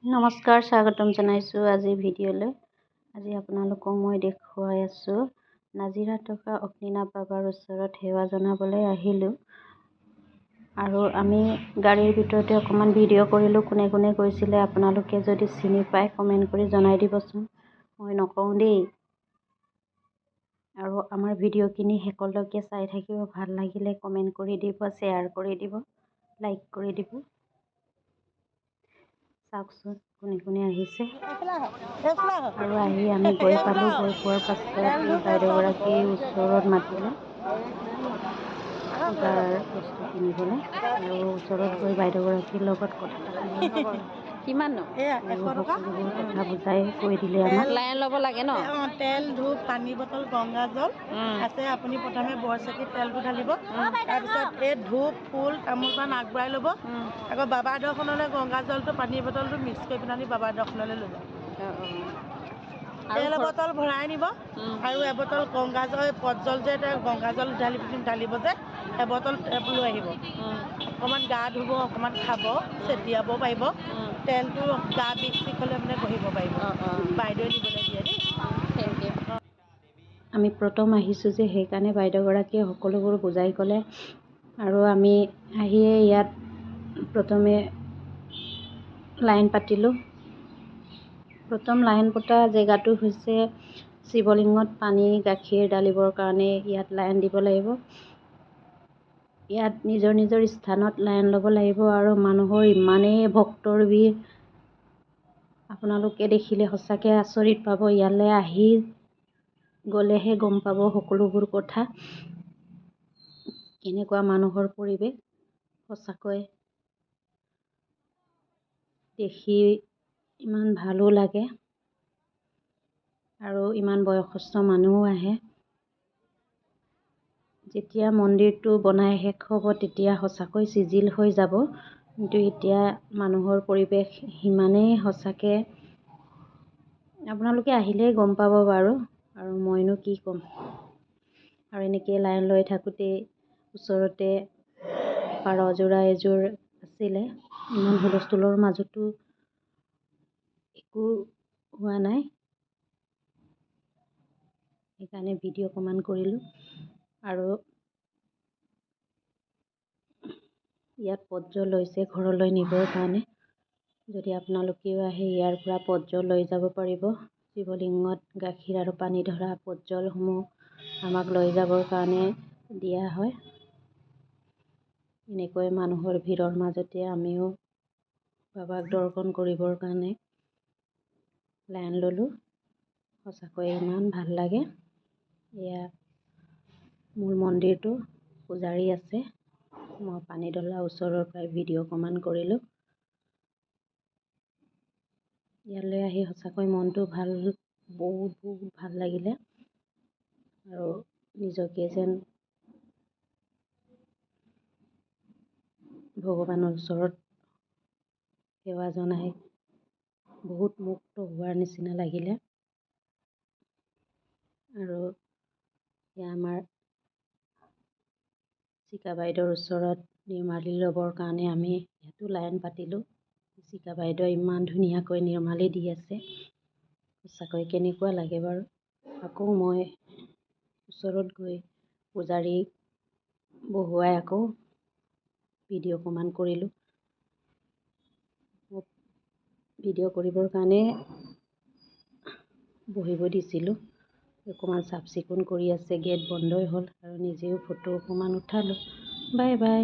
নমস্কাৰ, স্বাগতম জনাইছোঁ আজি ভিডিঅ'লৈ। আজি আপোনালোকক মই দেখুৱাই আছোঁ নাজিৰাত থকা অগ্নিনাভ বাবাৰ ওচৰত সেৱা জনাবলৈ আহিলোঁ। আৰু আমি গাড়ীৰ ভিতৰতে অকণমান ভিডিঅ' কৰিলোঁ। কোনে কোনে গৈছিলে আপোনালোকে যদি চিনি পায় কমেণ্ট কৰি জনাই দিবচোন। মই নকওঁ দেই। আৰু আমাৰ ভিডিঅ'খিনি শেষলৈকে চাই থাকিব। ভাল লাগিলে কমেণ্ট কৰি দিব, শ্বেয়াৰ কৰি দিব, লাইক কৰি দিব। চাওকচোন কোনে কোনে আহিছে। আৰু আহি আমি গৈ পালোঁ। গৈ পোৱাৰ পাছত বাইদেউগৰাকী ওচৰত মাতিলে পূজাৰ বস্তু কিনিবলৈ। আৰু ওচৰত গৈ বাইদেউগৰাকীৰ লগত কথা পাতিলোঁ। কিমান সকলোবোৰ কথা বুজাই কৈ দিলে আমাক। লাইন ল'ব লাগে ন? তেল, ধূপ, পানী বটল, গংগা জল আছে। আপুনি প্ৰথমে বৰচাকিত তেলটো ঢালিব। তাৰপিছত এই ধূপ, ফুল, তামোল পাণ আগবঢ়াই ল'ব। আকৌ বাবাৰ দৰ্শনলৈ গংগা জলটো, পানী বটলটো মিক্স কৰি পেলাই বাবাৰ দৰ্শনলৈ লৈ যাব। তেল এবটল ভৰাই নিব। আৰু এবটল গংগা জল, পটজল যে গংগা জল ঢালিব যে এবটল লৈ আহিব। অকণমান গা ধুব, অকণমান খাব, ছটিয়াব পাৰিব। তেলটো গা বিষ চিষ হ'লে মানে ঘঁহিব পাৰিব। বাইদেৱে দিবলৈ দিয়ে দেই। Thank you. আমি প্ৰথম আহিছোঁ যে সেইকাৰণে বাইদেউগৰাকীয়ে সকলোবোৰ বুজাই ক'লে। আৰু আমি আহিয়ে ইয়াত প্ৰথমে লাইন পাতিলোঁ। প্ৰথম লাইন পতা জেগাটো হৈছে শিৱলিংগত পানী গাখীৰ ঢালিবৰ কাৰণে ইয়াত লাইন দিব লাগিব। ইয়াত নিজৰ নিজৰ স্থানত লাইন ল'ব লাগিব। আৰু মানুহৰ ইমানেই ভক্তৰ ভিৰ, আপোনালোকে দেখিলে সঁচাকৈ আচৰিত পাব। ইয়ালৈ আহি গ'লেহে গম পাব সকলোবোৰ কথা। কেনেকুৱা মানুহৰ পৰিৱেশ, সঁচাকৈ দেখি ইমান ভালো লাগে। আৰু ইমান বয়সস্থ মানুহো আহে। যেতিয়া মন্দিৰটো বনাই শেষ হ'ব তেতিয়া সঁচাকৈ চিজিল হৈ যাব। কিন্তু এতিয়া মানুহৰ পৰিৱেশ সিমানেই সঁচাকৈ আপোনালোকে আহিলেই গম পাব বাৰু। আৰু মইনো কি ক'ম। আৰু এনেকৈ লাইন লৈ থাকোঁতেই ওচৰতে পাৰযোৰা এযোৰ আছিলে। ইমান হুলস্থুলৰ মাজতো একো হোৱা নাই, সেইকাৰণে ভিডিঅ' অকণমান কৰিলোঁ। আৰু ইয়াত পটজল লৈছে ঘৰলৈ নিবৰ কাৰণে। যদি আপোনালোকেও আহে ইয়াৰ পৰা পটজল লৈ যাব পাৰিব। শিৱলিংগত গাখীৰ আৰু পানী ধৰা পটজলসমূহ আমাক লৈ যাবৰ কাৰণে দিয়া হয়। এনেকৈ মানুহৰ ভিৰৰ মাজতে আমিও বাবাক দৰ্শন কৰিবৰ কাৰণে লাইন ল'লোঁ। সঁচাকৈ ইমান ভাল লাগে। এয়া মূল মন্দিৰটো, পূজাৰী আছে। মই পানী ঢলা ওচৰৰ পৰাই ভিডিঅ' অকণমান কৰিলোঁ। ইয়ালৈ আহি সঁচাকৈ মনটো ভাল, বহুত বহুত ভাল লাগিলে। আৰু নিজকে যেন ভগৱানৰ ওচৰত সেৱা জনাই বহুত মুক্ত হোৱাৰ নিচিনা লাগিলে। আৰু এয়া আমাৰ চিকা বাইদেউৰ ওচৰত নিৰ্মালি ল'বৰ কাৰণে আমি ইয়াতো লাইন পাতিলোঁ। চিকা বাইদেৱে ইমান ধুনীয়াকৈ নিৰ্মালি দি আছে। সঁচাকৈ কেনেকুৱা লাগে বাৰু। আকৌ মই ওচৰত গৈ পূজাৰী বহুৱাই আকৌ ভিডিঅ' অকণমান কৰিলোঁ। মোক ভিডিঅ' কৰিবৰ কাৰণে বহিব দিছিলোঁ। অকণমান চাফ চিকুণ কৰি আছে, গেট বন্ধই হ'ল। আৰু নিজেও ফটো অকণমান উঠালোঁ। Bye bye.